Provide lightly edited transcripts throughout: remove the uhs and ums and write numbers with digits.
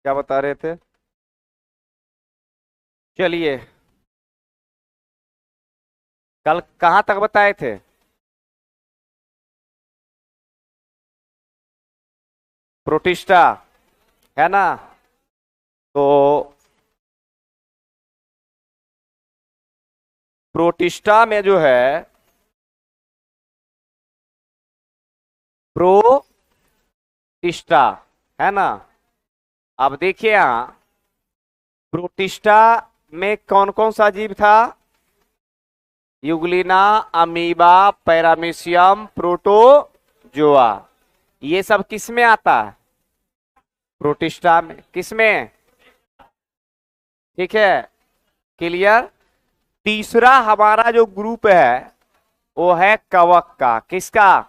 क्या बता रहे थे? चलिए, कल कहाँ तक बताए थे? प्रोटिस्टा, है ना? तो प्रोटिस्टा में जो है, प्रोटिस्टा, है ना? अब देखिए यहां, प्रोटिस्टा में कौन कौन सा जीव था? Euglena, amoeba, Paramecium, protozoa. ये सब किस में आता है? प्रोटिस्टा में। किस में? ठीक है, क्लियर। तीसरा हमारा जो ग्रुप है वो है कवक का। किसका?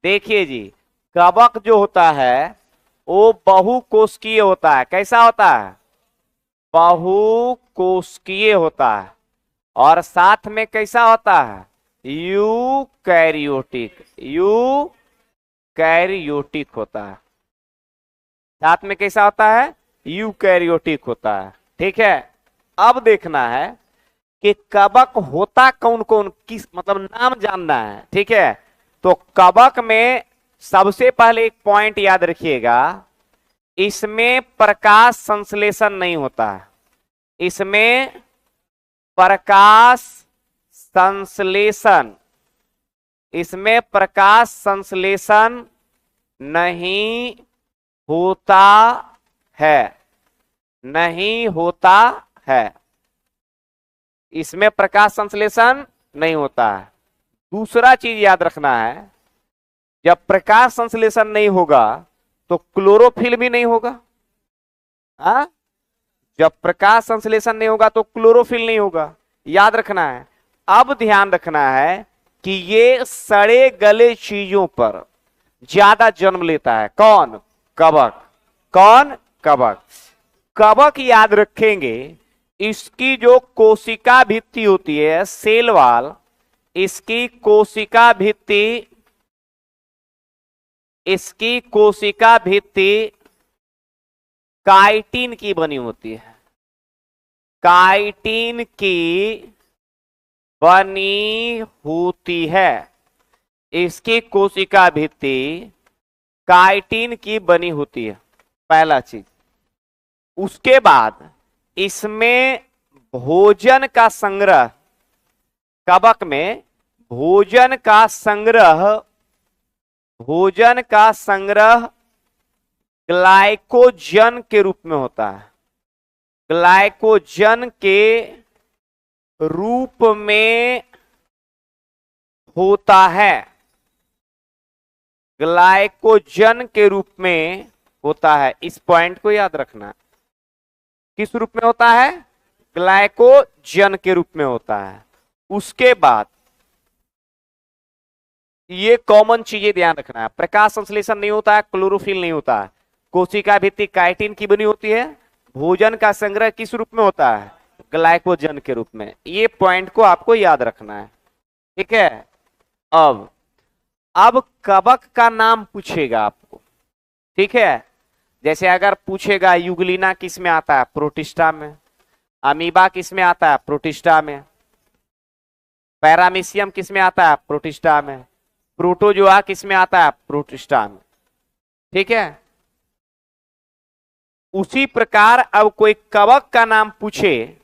देखिए जी, कवक जो होता है वो बहुकोशिकीय होता है। कैसा होता है? बहुकोशिकीय होता है। और साथ में कैसा होता है? यूकैरियोटिक। यूकैरियोटिक होता है। साथ में कैसा होता है? यूकैरियोटिक होता है। ठीक है। अब देखना है कि कवक होता कौन कौन, किस मतलब नाम जानना है। ठीक है। तो कवक में सबसे पहले एक पॉइंट याद रखिएगा, इसमें प्रकाश संश्लेषण नहीं होता है। इसमें प्रकाश संश्लेषण, इसमें प्रकाश संश्लेषण नहीं होता है। नहीं होता है। इसमें प्रकाश संश्लेषण नहीं होता है। दूसरा चीज याद रखना है, जब प्रकाश संश्लेषण नहीं होगा तो क्लोरोफिल भी नहीं होगा। हाँ, जब प्रकाश संश्लेषण नहीं होगा तो क्लोरोफिल नहीं होगा। याद रखना है। अब ध्यान रखना है कि ये सड़े गले चीजों पर ज्यादा जन्म लेता है। कौन? कवक। कौन? कवक। कवक याद रखेंगे, इसकी जो कोशिका भित्ति होती है, सेल वाल, इसकी कोशिका भित्ति, इसकी कोशिका भित्ति काइटिन की बनी होती है। काइटिन की बनी होती है। इसकी कोशिका भित्ति काइटिन की बनी होती है। पहला चीज। उसके बाद इसमें भोजन का संग्रह, कवक में भोजन का संग्रह, भोजन का संग्रह ग्लाइकोजन के रूप में होता है। ग्लाइकोजन के रूप में होता है। ग्लाइकोजन के रूप में होता है। इस पॉइंट को याद रखना। किस रूप में होता है? ग्लाइकोजन के रूप में होता है। उसके बाद ये कॉमन चीजें ध्यान रखना है, प्रकाश संश्लेषण नहीं होता है, क्लोरोफिल नहीं होता है, कोशिका भित्ति काइटिन की बनी होती है, भोजन का संग्रह किस रूप में होता है? ग्लाइकोजन के रूप में। ये पॉइंट को आपको याद रखना है। ठीक है। अब अब कवक का नाम पूछेगा आपको। ठीक है। जैसे अगर पूछेगा यूग्लिना किस में आता है? प्रोटिस्टा में। अमीबा किस में आता है? प्रोटिस्टा में। पैरामीशियम किस में आता है? प्रोटिस्टा में। प्रोटोजोआ किस में आता है? प्रोटिस्टा में। ठीक है। उसी प्रकार अब कोई कवक का नाम पूछे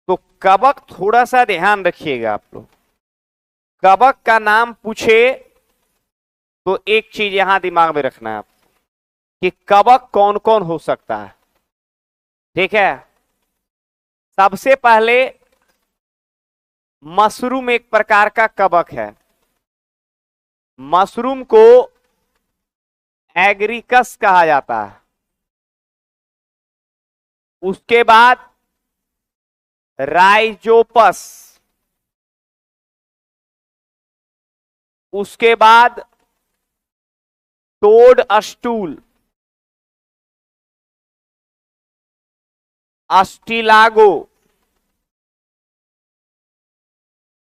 तो कवक थोड़ा सा ध्यान रखिएगा आप लोग। कवक का नाम पूछे तो एक चीज यहां दिमाग में रखना है आप, कि कवक कौन कौन हो सकता है। ठीक है। सबसे पहले मशरूम एक प्रकार का कवक है। मशरूम को एग्रिकस कहा जाता है। उसके बाद राइजोपस। उसके बाद toadstool, Ustilago,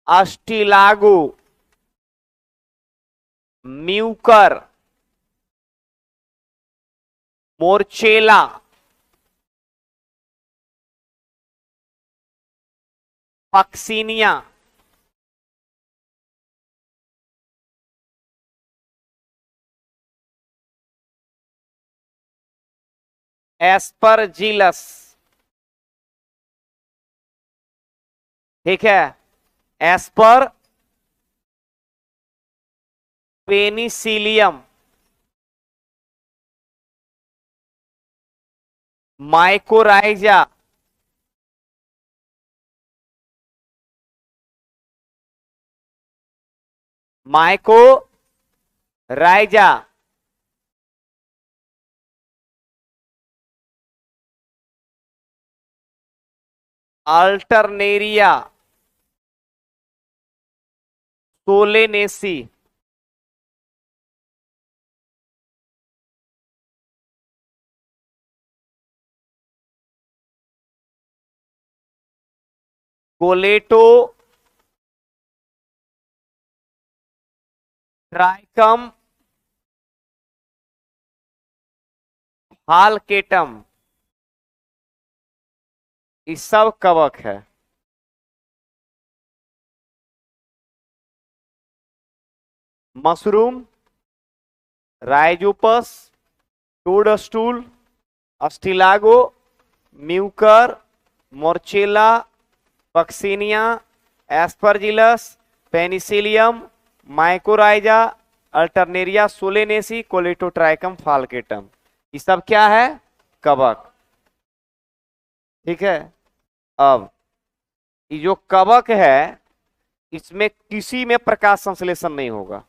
Ustilago, Mucor, Morchella, Puccinia, Aspergillus, ठीक है, एस्पर Penicillium, mycorrhiza, mycorrhiza, Alternaria, Solanaceae, Colletotrichum, falcatum, ये सब कवक है। Mushroom, Rhizopus, toadstool, Ustilago, Mucor, Morchella, Puccinia, Aspergillus, Penicillium, mycorrhiza, Alternaria, Solanaceae, Colletotrichum, falcatum, ये सब क्या है? कवक। ठीक है। अब ये जो कवक है इसमें किसी में प्रकाश संश्लेषण नहीं होगा।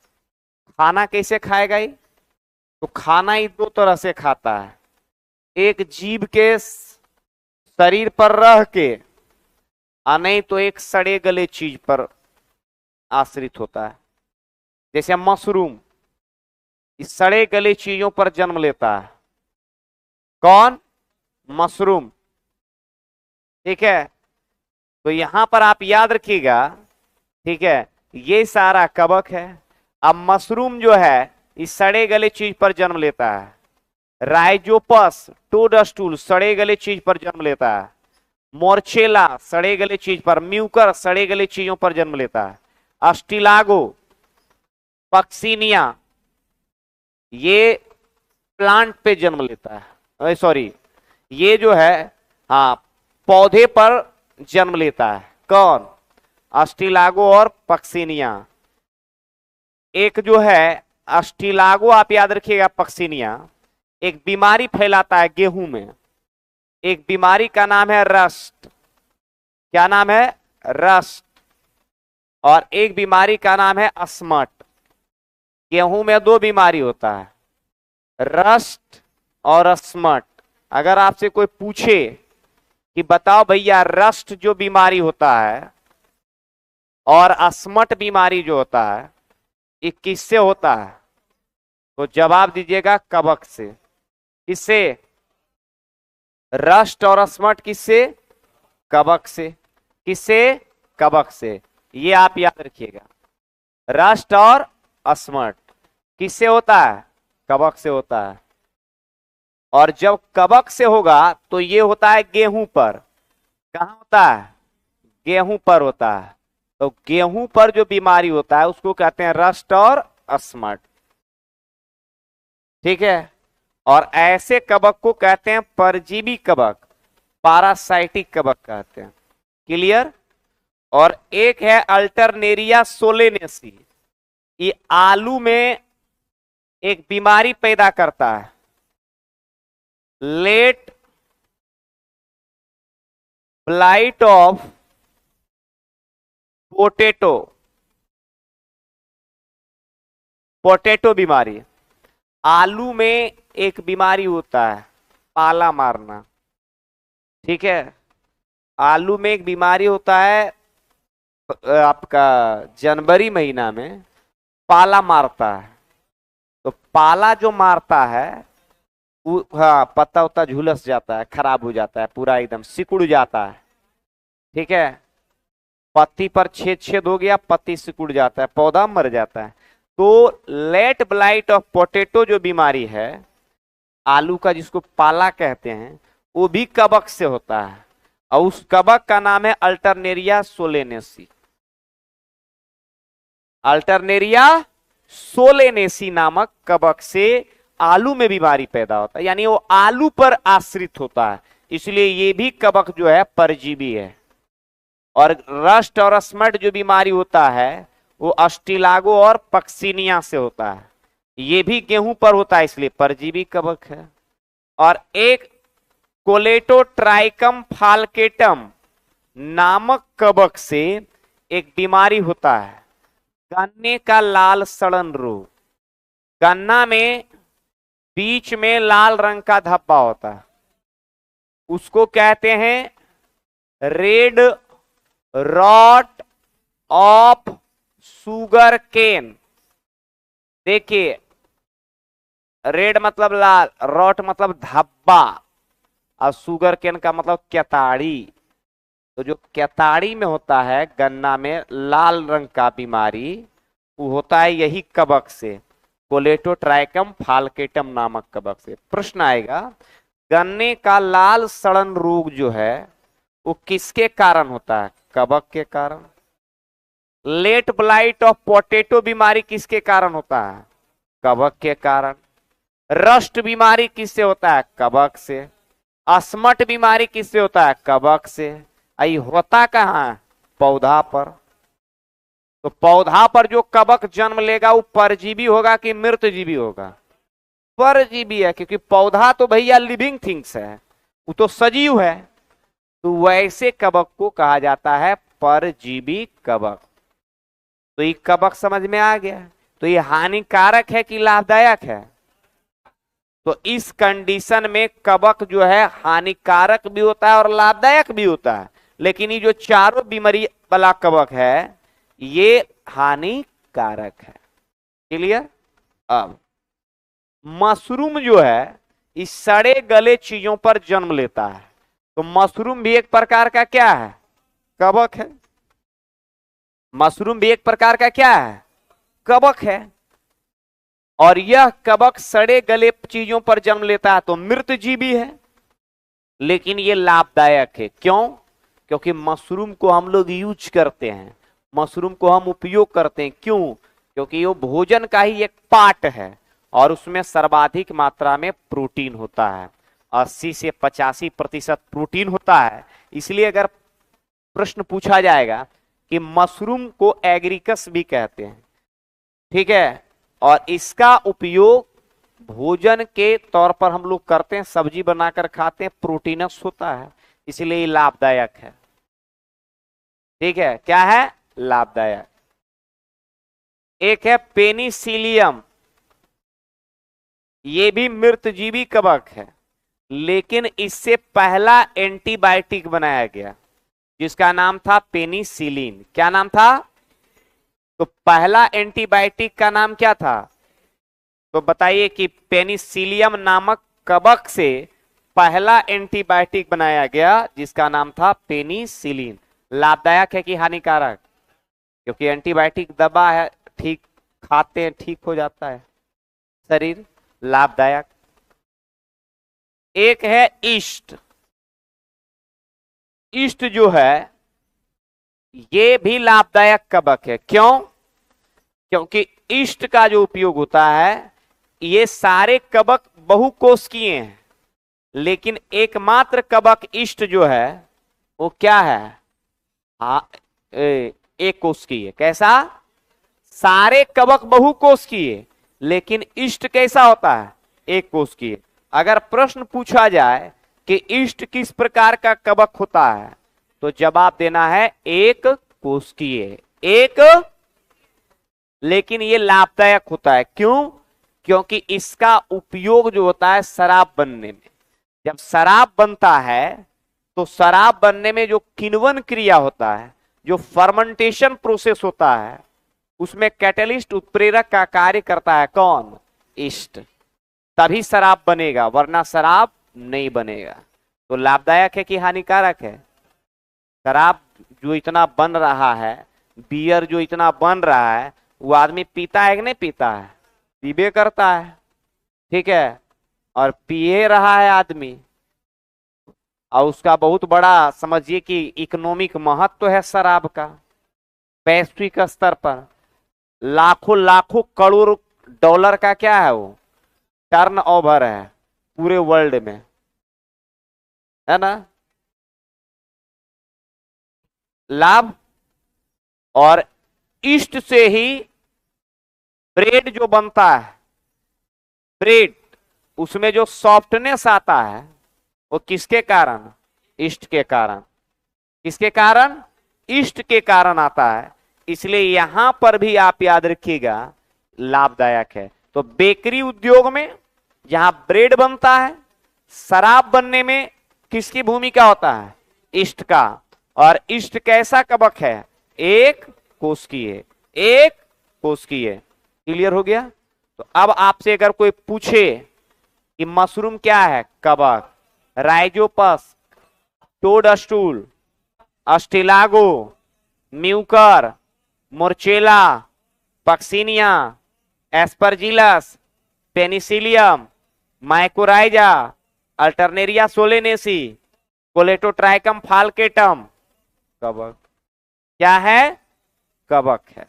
खाना कैसे खाएगा ये? तो खाना ही दो तरह से खाता है, एक जीव के शरीर पर रह के, नहीं तो एक सड़े गले चीज पर आश्रित होता है। जैसे मशरूम इस सड़े गले चीजों पर जन्म लेता है। कौन? मशरूम। ठीक है, तो यहां पर आप याद रखिएगा, ठीक है, ये सारा कवक है। अब मशरूम जो है इस सड़े गले चीज पर जन्म लेता है। राइजोपस टोडस्टूल सड़े गले चीज पर जन्म लेता है। मोर्चेला सड़े गले चीज पर, म्यूकर सड़े गले चीजों पर जन्म लेता है। अस्टिलागो, पक्सिनिया ये प्लांट पे जन्म लेता है, सॉरी ये जो है हाँ पौधे पर जन्म लेता है। कौन? अस्टिलागो और पक्सिनिया। एक जो है अस्टिलागो आप याद रखिएगा, पक्सिनिया एक बीमारी फैलाता है गेहूं में। एक बीमारी का नाम है रस्ट। क्या नाम है? रस्ट। और एक बीमारी का नाम है अस्मट। गेहूं में दो बीमारी होता है, रस्ट और अस्मट। अगर आपसे कोई पूछे कि बताओ भैया रस्ट जो बीमारी होता है और अस्मट बीमारी जो होता है ये किससे होता है, तो जवाब दीजिएगा कवक से। किससे? रस्ट और अस्मट किससे? कवक से। किससे? कवक से। ये आप याद रखिएगा, रस्ट और अस्मट किससे होता है? कवक से होता है। और जब कवक से होगा तो ये होता है गेहूं पर। कहां होता है? गेहूं पर होता है। तो गेहूं पर जो बीमारी होता है उसको कहते हैं रस्ट और अस्मट। ठीक है। और ऐसे कवक को कहते हैं परजीवी कवक, पारासाइटिक कवक कहते हैं। क्लियर? और एक है अल्टरनेरिया सोलेनेसी। ये आलू में एक बीमारी पैदा करता है, late blight of potato. Potato बीमारी। आलू में एक बीमारी होता है पाला मारना। ठीक है, आलू में एक बीमारी होता है आपका जनवरी महीना में पाला मारता है। तो पाला जो मारता है हाँ पत्ता उत्ता झुलस जाता है, खराब हो जाता है, पूरा एकदम सिकुड़ जाता है। ठीक है, पत्ती पर छेद छेद हो गया, पत्ती सिकुड़ जाता है, पौधा मर जाता है। तो लेट ब्लाइट ऑफ पोटैटो जो बीमारी है, आलू का जिसको पाला कहते हैं, वो भी कवक से होता है, और उस कवक का नाम है अल्टरनेरिया सोलेनेसी। अल्टरनेरिया सोलेनेसी नामक कवक से आलू में बीमारी पैदा होता है, यानी वो आलू पर आश्रित होता है, इसलिए ये भी कवक जो है परजीवी है। और रस्ट और स्मट जो बीमारी होता है वो अस्टिलागो और पक्सिनिया से होता है, ये भी गेहूं पर होता है, इसलिए परजीवी कवक है। और एक कोलेटोट्राइकम फाल्केटम नामक कवक से एक बीमारी होता है, गन्ने का लाल सड़न रोग। गन्ना में बीच में लाल रंग का धब्बा होता है, उसको कहते हैं red rot of sugarcane. देखिए, रेड मतलब लाल, रॉट मतलब धब्बा, और सुगर केन का मतलब केताड़ी। तो जो केताड़ी में होता है गन्ना में लाल रंग का बीमारी, वो होता है यही कवक से, कोलेटोट्राइकम फाल्केटम नामक कवक से। प्रश्न आएगा, गन्ने का लाल सड़न रोग जो है वो किसके कारण होता है? कवक के कारण। लेट ब्लाइट ऑफ पोटैटो बीमारी किसके कारण होता है? कवक के कारण। रस्ट बीमारी किससे होता है? कवक से। अस्मट बीमारी किससे होता है? कवक से। आई होता कहाँ है? पौधा पर। तो पौधा पर जो कवक जन्म लेगा वो परजीवी होगा कि मृतजीवी होगा? परजीवी है, क्योंकि पौधा तो भैया लिविंग थिंग्स है, वो तो सजीव है, तो वैसे कवक को कहा जाता है परजीवी कवक। तो ये कवक समझ में आ गया। तो ये हानिकारक है कि लाभदायक है? तो इस कंडीशन में कवक जो है हानिकारक भी होता है और लाभदायक भी होता है, लेकिन ये जो चारों बीमारी वाला कवक है ये हानिकारक है। क्लियर? अब मशरूम जो है इस सड़े गले चीजों पर जन्म लेता है, तो मशरूम भी एक प्रकार का क्या है? कवक है। मशरूम भी एक प्रकार का क्या है? कवक है। और यह कवक सड़े गले चीजों पर जन्म लेता है तो मृतजीवी है, लेकिन यह लाभदायक है। क्यों? क्योंकि मशरूम को हम लोग यूज करते हैं, मशरूम को हम उपयोग करते हैं। क्यों? क्योंकि वो भोजन का ही एक पार्ट है और उसमें सर्वाधिक मात्रा में प्रोटीन होता है, 80 से 85% प्रोटीन होता है। इसलिए अगर प्रश्न पूछा जाएगा कि मशरूम को एग्रीकस भी कहते हैं, ठीक है, और इसका उपयोग भोजन के तौर पर हम लोग करते हैं, सब्जी बनाकर खाते हैं, प्रोटीनस होता है, इसलिए ये लाभदायक है। ठीक है, क्या है? लाभदायक। एक है पेनिसिलियम, ये भी मृतजीवी कवक है, लेकिन इससे पहला एंटीबायोटिक बनाया गया जिसका नाम था पेनिसिलिन। क्या नाम था? तो पहला एंटीबायोटिक का नाम क्या था? तो बताइए कि पेनिसिलियम नामक कवक से पहला एंटीबायोटिक बनाया गया जिसका नाम था पेनिसिलिन। लाभदायक है कि हानिकारक? क्योंकि एंटीबायोटिक दवा है, ठीक खाते हैं ठीक हो जाता है शरीर, लाभदायक। एक है ईस्ट। ईस्ट जो है ये भी लाभदायक कवक है। क्यों? क्योंकि ईस्ट का जो उपयोग होता है, ये सारे कवक बहुकोशिकीय हैं, लेकिन एकमात्र कवक ईस्ट जो है वो क्या है? हाँ, एक कोशिकीय। कैसा? सारे कवक बहुकोशिकीय, लेकिन ईस्ट कैसा होता है? एक कोशिकीय। अगर प्रश्न पूछा जाए कि ईस्ट किस प्रकार का कवक होता है, तो जवाब देना है एक कोशिकीय। एक, लेकिन ये लाभदायक होता है। क्यों? क्योंकि इसका उपयोग जो होता है शराब बनने में, जब शराब बनता है तो शराब बनने में जो किण्वन क्रिया होता है, जो फर्मेंटेशन प्रोसेस होता है, उसमें कैटलिस्ट उत्प्रेरक का कार्य करता है। कौन? ईस्ट। तभी शराब बनेगा, वरना शराब नहीं बनेगा। तो लाभदायक है कि हानिकारक है? शराब जो इतना बन रहा है, बियर जो इतना बन रहा है, वो आदमी पीता है कि नहीं पीता है? पीबे करता है, ठीक है। और पिए रहा है आदमी, और उसका बहुत बड़ा समझिए कि इकोनॉमिक महत्व है शराब का वैश्विक स्तर पर। लाखों लाखों करोड़ डॉलर का क्या है वो टर्न ओवर है पूरे वर्ल्ड में, है ना। लाभ। और ईस्ट से ही ब्रेड जो बनता है, ब्रेड उसमें जो सॉफ्टनेस आता है वो किसके कारण, ईस्ट के कारण। किसके कारण, ईस्ट के कारण आता है। इसलिए यहां पर भी आप याद रखिएगा लाभदायक है। तो बेकरी उद्योग में जहां ब्रेड बनता है, शराब बनने में किसकी भूमिका होता है, ईस्ट का। और ईस्ट कैसा कवक है, एक कोशिकीय, एक कोशिकीय। क्लियर हो गया। तो अब आपसे अगर कोई पूछे कि मशरूम क्या है, कवक। Rhizopus, toadstool, Ustilago, Mucor, Morchella, Puccinia, Aspergillus, Penicillium, mycorrhiza, Alternaria Solanaceae, Colletotrichum falcatum, कवक। क्या है, कवक है।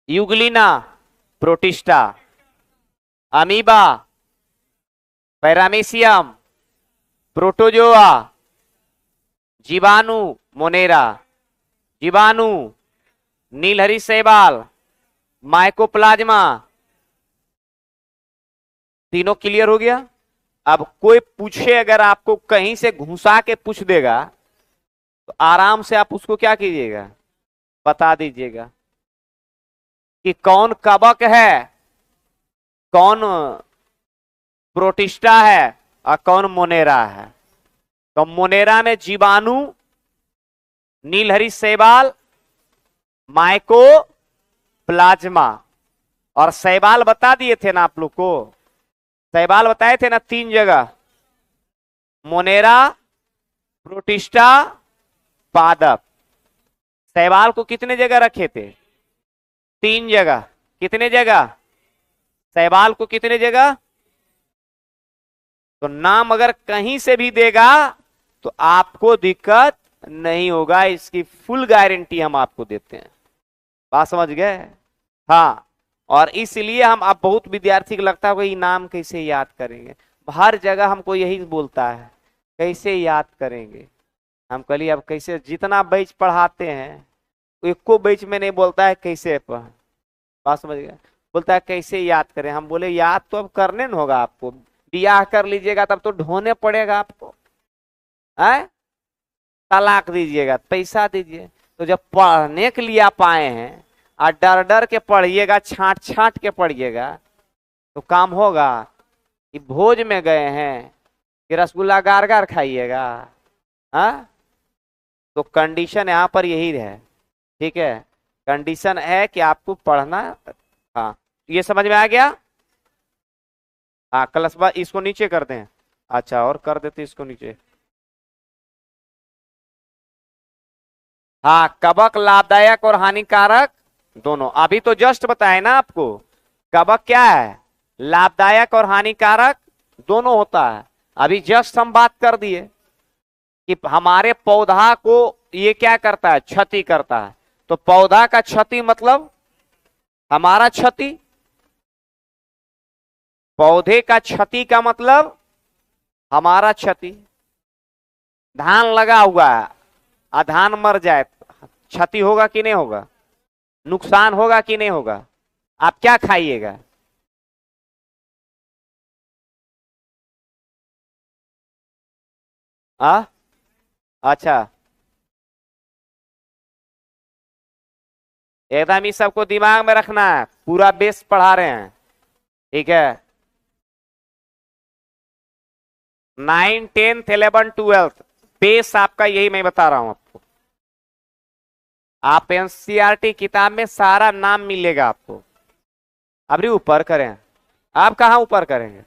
Euglena, Protista, amoeba, Paramecium, protozoa, जीवाणु, मोनेरा, जीवाणु, नीलहरी शैवाल, माइकोप्लाज्मा। तीनों क्लियर हो गया। अब कोई पूछे अगर आपको कहीं से घुसा के पूछ देगा तो आराम से आप उसको क्या कीजिएगा, बता दीजिएगा कि कौन कवक है, कौन प्रोटिस्टा है और कौन मोनेरा है। तो मोनेरा में जीवाणु, नीलहरी शैवाल, माइको प्लाज्मा। और शैवाल बता दिए थे ना आप लोग को, शैवाल बताए थे ना 3 जगह, मोनेरा, प्रोटिस्टा, पादप। शैवाल को कितने जगह रखे थे, 3 जगह। कितने जगह, शैवाल को कितने जगह। तो नाम अगर कहीं से भी देगा तो आपको दिक्कत नहीं होगा, इसकी फुल गारंटी हम आपको देते हैं। बात समझ गए। हाँ, और इसलिए हम अब बहुत विद्यार्थी को लगता है कि नाम कैसे याद करेंगे, हर जगह हमको यही बोलता है कैसे याद करेंगे। हम कहलिए अब कैसे, जितना बैच पढ़ाते हैं एको बैच में नहीं बोलता है कैसे पढ़। बात समझ गए, बोलता है कैसे याद करें। हम बोले याद तो अब करने न होगा आपको, ब्याह कर लीजिएगा तब तो ढोने पड़ेगा आपको, है तलाक दीजिएगा पैसा दीजिए। तो जब पढ़ने के लिए आप आए हैं और डर डर के पढ़िएगा, छांट छांट के पढ़िएगा तो काम होगा। कि भोज में गए हैं कि रसगुल्ला गार गार खाइएगा। हाँ, तो कंडीशन यहाँ पर यही है, ठीक है। कंडीशन है कि आपको पढ़ना। हाँ, ये समझ में आ गया। हाँ, क्लास बाद इसको नीचे कर दें। अच्छा, और कर देते इसको नीचे। हाँ, कवक लाभदायक और हानिकारक दोनों। अभी तो जस्ट बताए ना आपको, कवक क्या है, लाभदायक और हानिकारक दोनों होता है। अभी जस्ट हम बात कर दिए कि हमारे पौधा को ये क्या करता है, क्षति करता है। तो पौधा का क्षति मतलब हमारा क्षति, पौधे का क्षति का मतलब हमारा क्षति। धान लगा हुआ है और धान मर जाए, क्षति होगा कि नहीं होगा, नुकसान होगा कि नहीं होगा। आप क्या खाइएगा, अच्छा, एकदम इस सबको दिमाग में रखना है, पूरा बेस पढ़ा रहे हैं, ठीक है। 9, 10, 11, 12 बेस आपका यही मैं बता रहा हूं आपको। आप एनसीईआरटी किताब में सारा नाम मिलेगा आपको। अभी ऊपर करें, आप कहां ऊपर करेंगे,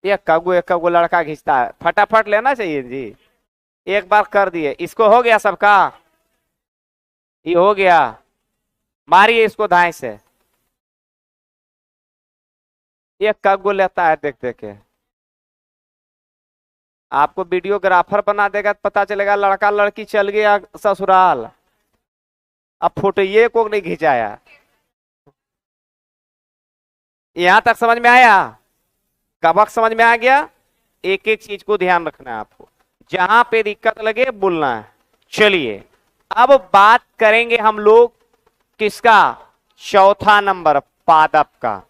एक कगो लड़का खींचता है, फटाफट लेना चाहिए जी। एक बार कर दिए, इसको हो गया सबका, ये हो गया। मारिए इसको धाए से। ये कब लेता है देख देख के। आपको वीडियोग्राफर बना देगा तो पता चलेगा लड़का लड़की चल गया ससुराल, अब फोटो ये को नहीं खिंचाया। यहां तक समझ में आया? कबक समझ में आ गया? एक एक चीज को ध्यान रखना है आपको, जहां पे दिक्कत लगे बोलना है। चलिए अब बात करेंगे हम लोग किसका? चौथा नंबर पादप का।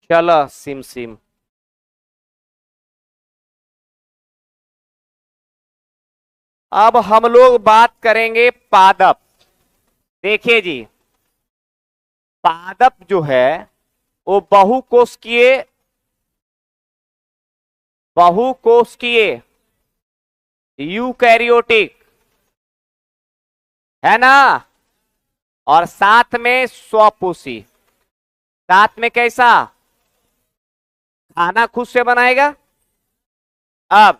चलो सिम सिम। अब हम लोग बात करेंगे पादप। देखिए जी, पादप जो है वो बहुकोष्ठीय यूकैरियोटिक है ना, और साथ में स्वपोषी। साथ में कैसा? खाना खुद से बनाएगा। अब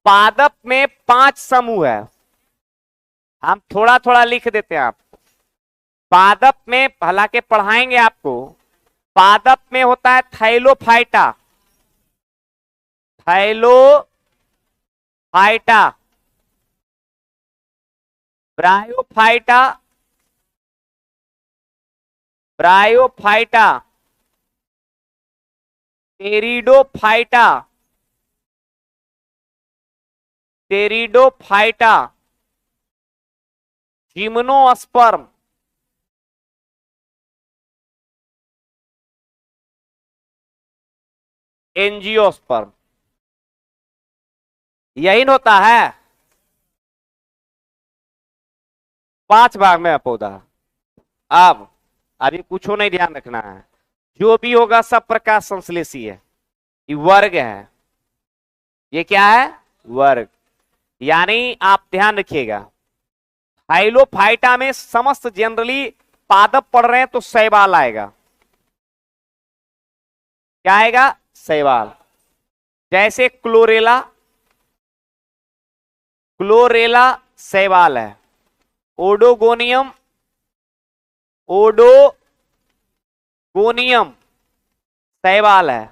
पादप में 5 समूह है, हम थोड़ा थोड़ा लिख देते हैं आपको। पादप में हालांकि पढ़ाएंगे आपको। पादप में होता है Thallophyta, Thallophyta, Bryophyta, Bryophyta, Pteridophyta, Pteridophyta, gymnosperm, angiosperm. यही होता है 5 भाग में पौधा। अब अभी कुछ नहीं ध्यान रखना है, जो भी होगा सब प्रकाश संश्लेषी है। ये वर्ग है, ये क्या है? वर्ग। यानी आप ध्यान रखिएगा, हाइलोफाइटा में समस्त जनरली पादप पढ़ रहे हैं तो शैवाल आएगा। क्या आएगा? शैवाल। जैसे क्लोरेला, क्लोरेला शैवाल है। ओडोगोनियम, ओडोगोनियम शैवाल है।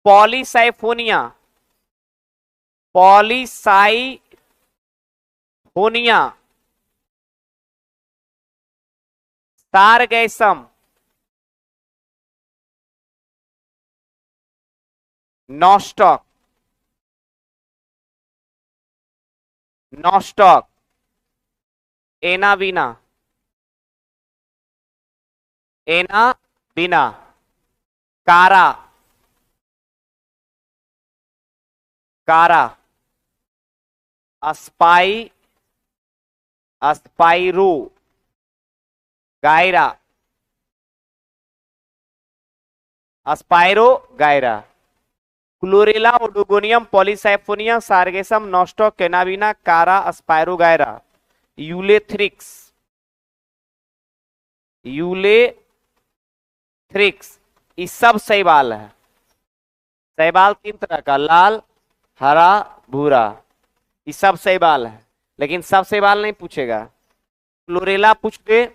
पॉलीसाइफोनिया, पॉलीसाइफोनिया, सारगैसम, नॉस्टॉक, नॉस्टॉक, एनावीना, एनावीना, कारा, कारा, अस्पाई, अस्पाइरो, गायरा, अस्पाइरो गायरा। क्लोरेला, ओडोगोनियम, पॉलीसाइफोनिया, सारगेसम, नॉस्टॉक, केनाविना, कारा, अस्पाइरो गायरा, यूलेथ्रिक्स, यूलेथ्रिक्स, ये सब शैवाल है। शैवाल 3 तरह का, लाल, हरा, भूरा, ये सब शैवाल है। लेकिन सब शैवाल नहीं पूछेगा। क्लोरेला पूछ दे,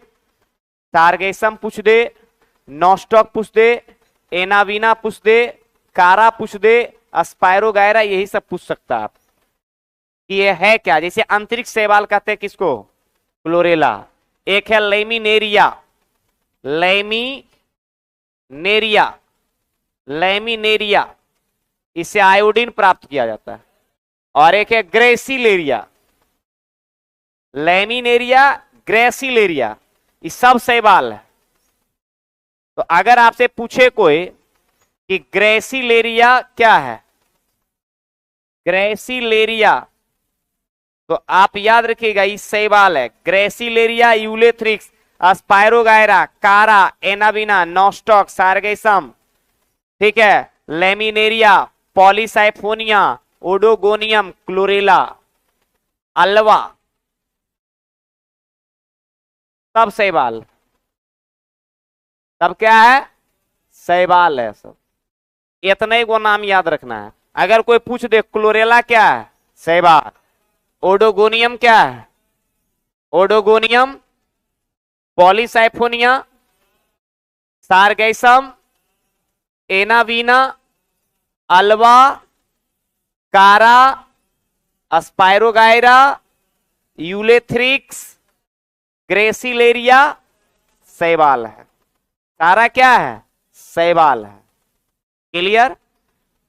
सारगेसम पूछ दे, नॉस्टॉक पूछ दे, एनावीना पूछ दे, कारा पूछ दे, अस्पायरो गायरा, यही सब पूछ सकता आप कि ये है क्या। जैसे अंतरिक्ष शैवाल कहते हैं किसको? क्लोरेला। एक है लेमिनेरिया, लेमिनेरिया, लेमिनेरिया, इससे आयोडीन प्राप्त किया जाता है। और एक है ग्रेसिलेरिया, लेमिनेरिया, ग्रेसिलेरिया, ये सब शैवाल है। तो अगर आपसे पूछे कोई कि ग्रेसिलेरिया क्या है, ग्रेसिलेरिया, तो आप याद रखिएगा ये शैवाल है। ग्रेसिलेरिया, यूलेथ्रिक्स, अस्पायरोगायरा, कारा, एनाविना, नॉस्टॉक, सारगेसम, ठीक है, laminaria, Polysiphonia, Oedogonium, chlorella, Alva, सब शैवाल। सब क्या है? शैवाल है सब। इतने को नाम याद रखना है। अगर कोई पूछ दे क्लोरेला क्या है? शैवाल। ओडोगोनियम क्या है? ओडोगोनियम, पॉलीसाइफोनिया, सारगैसम, एनावीना, अल्वा, कारा, स्पायरोगायरा, यूलेथ्रिक्स, ग्रेसिलेरिया, शैवाल है। सारा क्या है? शैवाल है। क्लियर?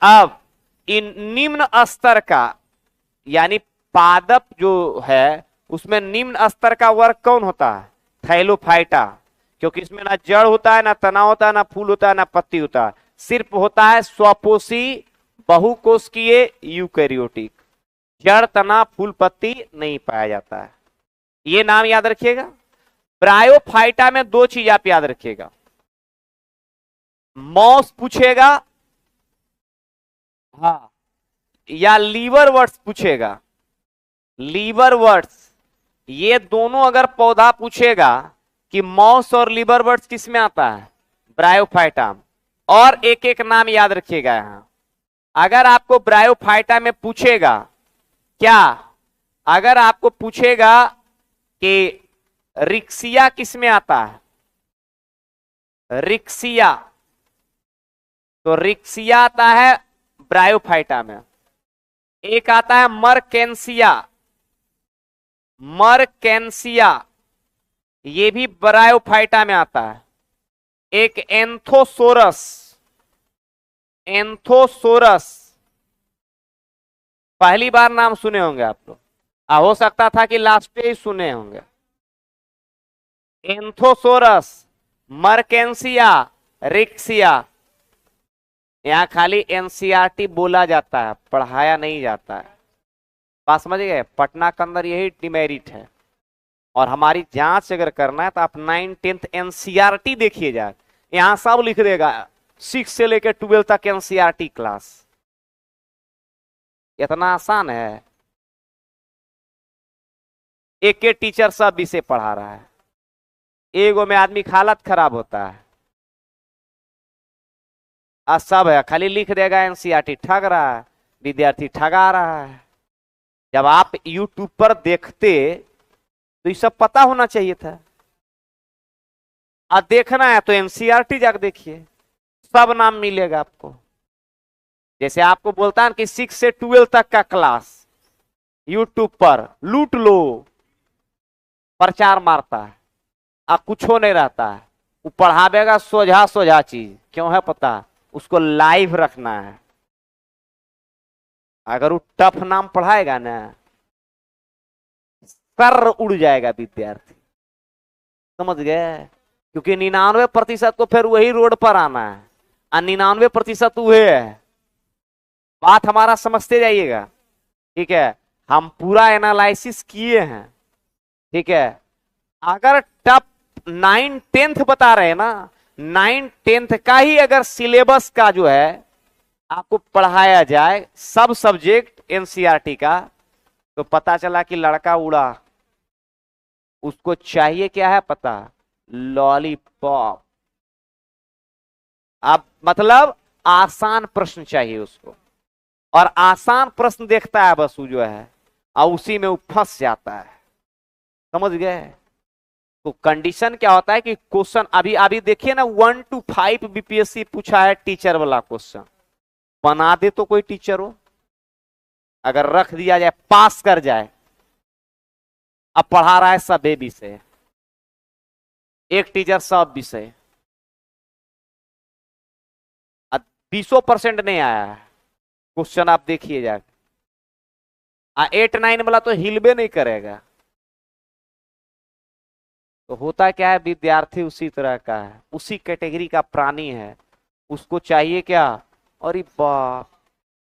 अब इन निम्न स्तर का यानी पादप जो है उसमें निम्न स्तर का वर्ग कौन होता है? थैलोफाइटा, क्योंकि इसमें ना जड़ होता है, ना तना होता है, ना फूल होता है, ना पत्ती होता है, सिर्फ होता है स्वपोषी बहुकोशिकीय यूकैरियोटिक। जड़, तना, फूल, पत्ती नहीं पाया जाता है। ये नाम याद रखिएगा। ब्रायोफाइटा में दो चीज आप याद रखिएगा, मॉस पूछेगा, हाँ, या लीवर वर्ड्स पूछेगा। लीवर वर्ड्स, ये दोनों अगर पौधा पूछेगा कि मॉस और लीवर वर्ड्स किस में आता है? ब्रायोफाइटा। और एक एक नाम याद रखिएगा यहां। अगर आपको ब्रायोफाइटा में पूछेगा क्या, अगर आपको पूछेगा कि रिक्सिया किस में आता है? रिक्सिया, तो रिक्सिया आता है ब्रायोफाइटा में। एक आता है मरकेंसिया, मरकेंसिया, ये भी ब्रायोफाइटा में आता है। एक एंथोसोरस, एंथोसोरस, पहली बार नाम सुने होंगे आप लोग, हो सकता था कि लास्ट पे ही सुने होंगे। एंथोसोरस, मरकेंसिया, रिक्सिया। यहां खाली एनसीईआरटी बोला जाता है, पढ़ाया नहीं जाता है। बात समझ गए? पटना के अंदर यही डिमेरिट है। और हमारी जांच अगर करना है तो आप 9th-10th एनसीईआरटी देखिए जा, यहां सब लिख देगा 6 से लेकर 12 तक एनसीईआरटी क्लास। इतना आसान है। एक के टीचर सब विषय पढ़ा रहा है, एगो में आदमी का हालत खराब होता है। आज सब है, खाली लिख देगा एनसीईआरटी, ठग रहा है, विद्यार्थी ठगा रहा है। जब आप यूट्यूब पर देखते तो ये सब पता होना चाहिए था। अब देखना है तो एनसीईआरटी जाकर देखिए, सब नाम मिलेगा आपको। जैसे आपको बोलता है कि 6 से 12 तक का क्लास यूट्यूब पर लूट लो, प्रचार मारता है, अब कुछ हो नहीं रहता है। वो पढ़ावेगा सोझा सोझा चीज, क्यों है पता? उसको लाइव रखना है। अगर वो टफ नाम पढ़ाएगा ना, सर उड़ जाएगा विद्यार्थी। समझ गए? क्योंकि 99% को फिर वही रोड पर आना है, और 99% वह है। बात हमारा समझते जाइएगा, ठीक है? हम पूरा एनालिसिस किए हैं, ठीक है? अगर टप 9th-10th बता रहे हैं ना, 9th-10th का ही अगर सिलेबस का जो है आपको पढ़ाया जाए, सब सब्जेक्ट एनसीईआरटी का, तो पता चला कि लड़का उड़ा। उसको चाहिए क्या है पता? लॉलीपॉप। अब मतलब आसान प्रश्न चाहिए उसको, और आसान प्रश्न देखता है बस वो जो है, और उसी में वो फंस जाता है। समझ गए? तो कंडीशन क्या होता है कि क्वेश्चन अभी अभी देखिए ना, 1 to 5 बीपीएससी पूछा है टीचर वाला क्वेश्चन। बना दे तो कोई टीचर हो, अगर रख दिया जाए पास कर जाए। अब पढ़ा रहा है सब विषय, एक टीचर सब विषय, 20% नहीं आया है क्वेश्चन। आप देखिए जाके, 8-9 वाला तो हिलबे नहीं करेगा। तो होता क्या है, विद्यार्थी उसी तरह का है, उसी कैटेगरी का प्राणी है। उसको चाहिए क्या? अरे बाप,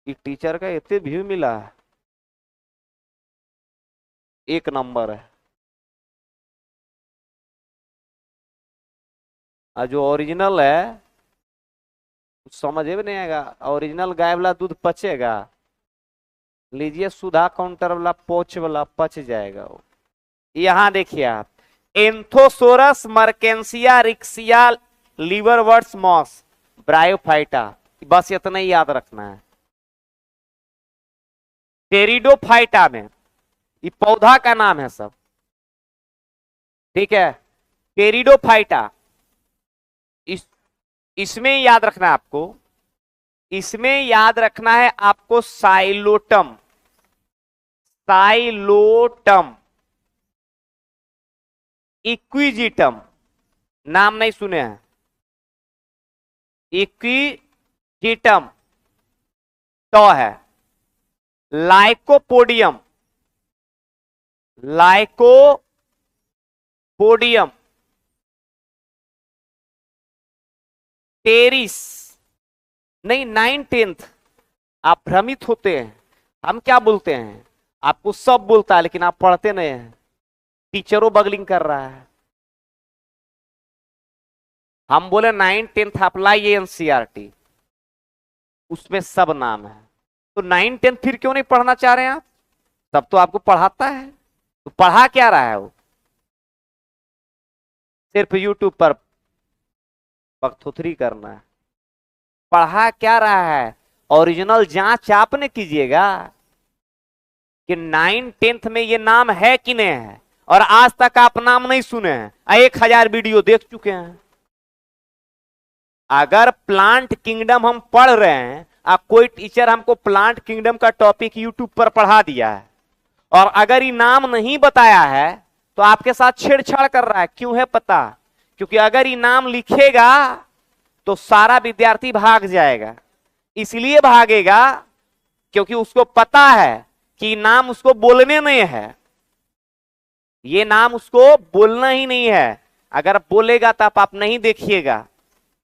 ये टीचर का इतने व्यू मिला है, 1 नंबर है। और जो ओरिजिनल है समझ में नहीं आएगा। ओरिजिनल गाय वाला दूध पचेगा? लीजिए सुधा काउंटर वाला पोच वाला पच जाएगा वो। यहां देखिए आप, एंथोसोरस, मर्केंसिया, रिक्सिया, लीवरवर्ट्स, मॉस, ब्रायोफाइटा, बस इतना ही याद रखना है। टेरिडोफाइटा में, ये पौधा का नाम है सब, ठीक है? टेरिडोफाइटा, इस इसमें याद रखना है आपको, इसमें याद रखना है आपको साइलोटम, साइलोटम, इक्विजिटम, नाम नहीं सुने हैं, इक्विजिटम तो है, लाइकोपोडियम, लाइकोपोडियम, टेरिस नहीं, 9-10th। आप भ्रमित होते हैं, हम क्या बोलते हैं, आपको सब बोलता है लेकिन आप पढ़ते नहीं हैं, टीचरों बगलिंग कर रहा है। हम बोले 9-10th आप लाइए एनसीईआरटी, उसमें सब नाम है। तो 9-10th फिर क्यों नहीं पढ़ना चाह रहे हैं आप, तब तो आपको पढ़ाता है, तो पढ़ा क्या रहा है वो, सिर्फ यूट्यूब पर बकथुथरी करना है। पढ़ा क्या रहा है, ओरिजिनल जांच आपने कीजिएगा कि 9-10th में ये नाम है कि नहीं है, और आज तक आप नाम नहीं सुने हैं, 1000 वीडियो देख चुके हैं। अगर प्लांट किंगडम हम पढ़ रहे हैं, कोई टीचर हमको प्लांट किंगडम का टॉपिक यूट्यूब पर पढ़ा दिया है, और अगर ये नाम नहीं बताया है तो आपके साथ छेड़छाड़ कर रहा है। क्यों है पता, क्योंकि अगर ये नाम लिखेगा तो सारा विद्यार्थी भाग जाएगा। इसलिए भागेगा क्योंकि उसको पता है कि नाम उसको बोलने नहीं है, ये नाम उसको बोलना ही नहीं है। अगर बोलेगा तो आप नहीं देखिएगा,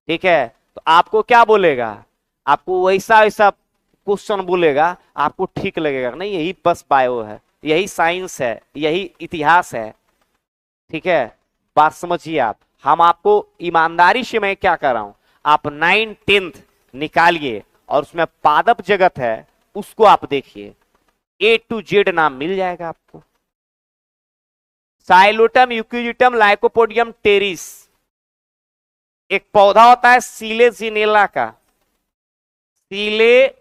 ठीक है, तो आपको क्या बोलेगा, आपको वैसा वैसा क्वेश्चन बोलेगा, आपको ठीक लगेगा, नहीं यही बस बायो है, यही साइंस है, यही इतिहास है, ठीक है। बात समझिए आप, हम आपको ईमानदारी से मैं क्या कर रहा हूं, आप 9-10th निकालिए और उसमें पादप जगत है उसको आप देखिए, A to Z नाम मिल जाएगा आपको। Psilotum, Equisetum, Lycopodium, Pteris. एक पौधा होता है सिलेजिनेला का, सिलेजिनेला।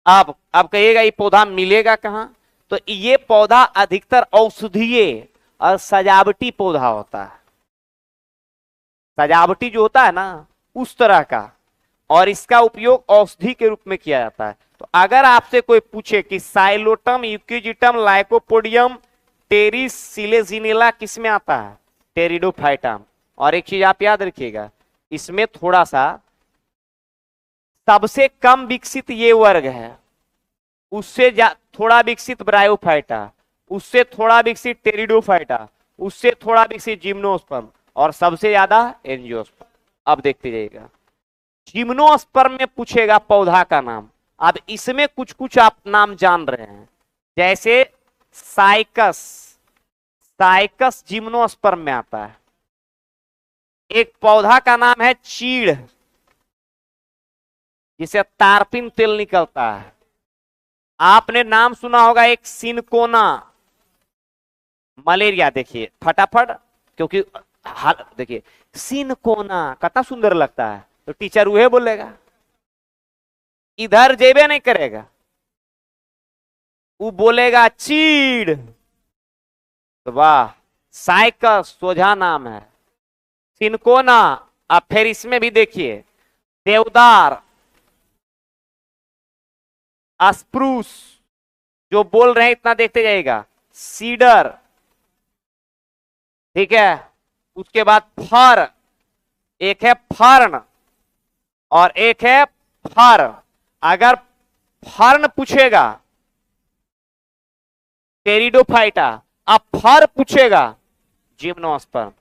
अब कहिएगा ये पौधा मिलेगा कहां, तो ये पौधा अधिकतर औषधीय और सजावटी पौधा होता है, सजावटी जो होता है ना उस तरह का, और इसका उपयोग औषधि के रूप में किया जाता है। तो अगर आपसे कोई पूछे कि Psilotum, Equisetum, Lycopodium, terrace, Selaginella किस में आता है, टेरिडोफाइटम। और एक चीज आप याद रखिएगा, इसमें थोड़ा सा सबसे कम विकसित ये वर्ग है, उससे थोड़ा विकसित ब्रायोफाइटा, उससे थोड़ा विकसित टेरिडोफाइटा, उससे थोड़ा विकसित जिम्नोस्पर्म, और सबसे ज्यादा एंजियोस्पर्म। अब देखते जाइएगा, जिम्नोस्पर्म में पूछेगा पौधा का नाम। अब इसमें कुछ कुछ आप नाम जान रहे हैं, जैसे साइकस, साइकस जिम्नोस्पर्म में आता है। एक पौधा का नाम है चीड़, जिसे तारपिन तेल निकलता है। आपने नाम सुना होगा एक सिनकोना, मलेरिया। देखिए फटाफट, क्योंकि देखिए सिनकोना कितना सुंदर लगता है, तो टीचर वह बोलेगा, इधर जेबे नहीं करेगा, वो बोलेगा चीड़। तो वाह, साइकस सोझा नाम है, सिनकोना। अब फिर इसमें भी देखिए, देवदार, अस्प्रूस, जो बोल रहे हैं इतना देखते जाइएगा, सीडर, ठीक है। उसके बाद फर, एक है फर्न और एक है फर। अगर फर्न पूछेगा टेरिडोफाइटा, अब फर पूछेगा जिम्नोस्पर्म।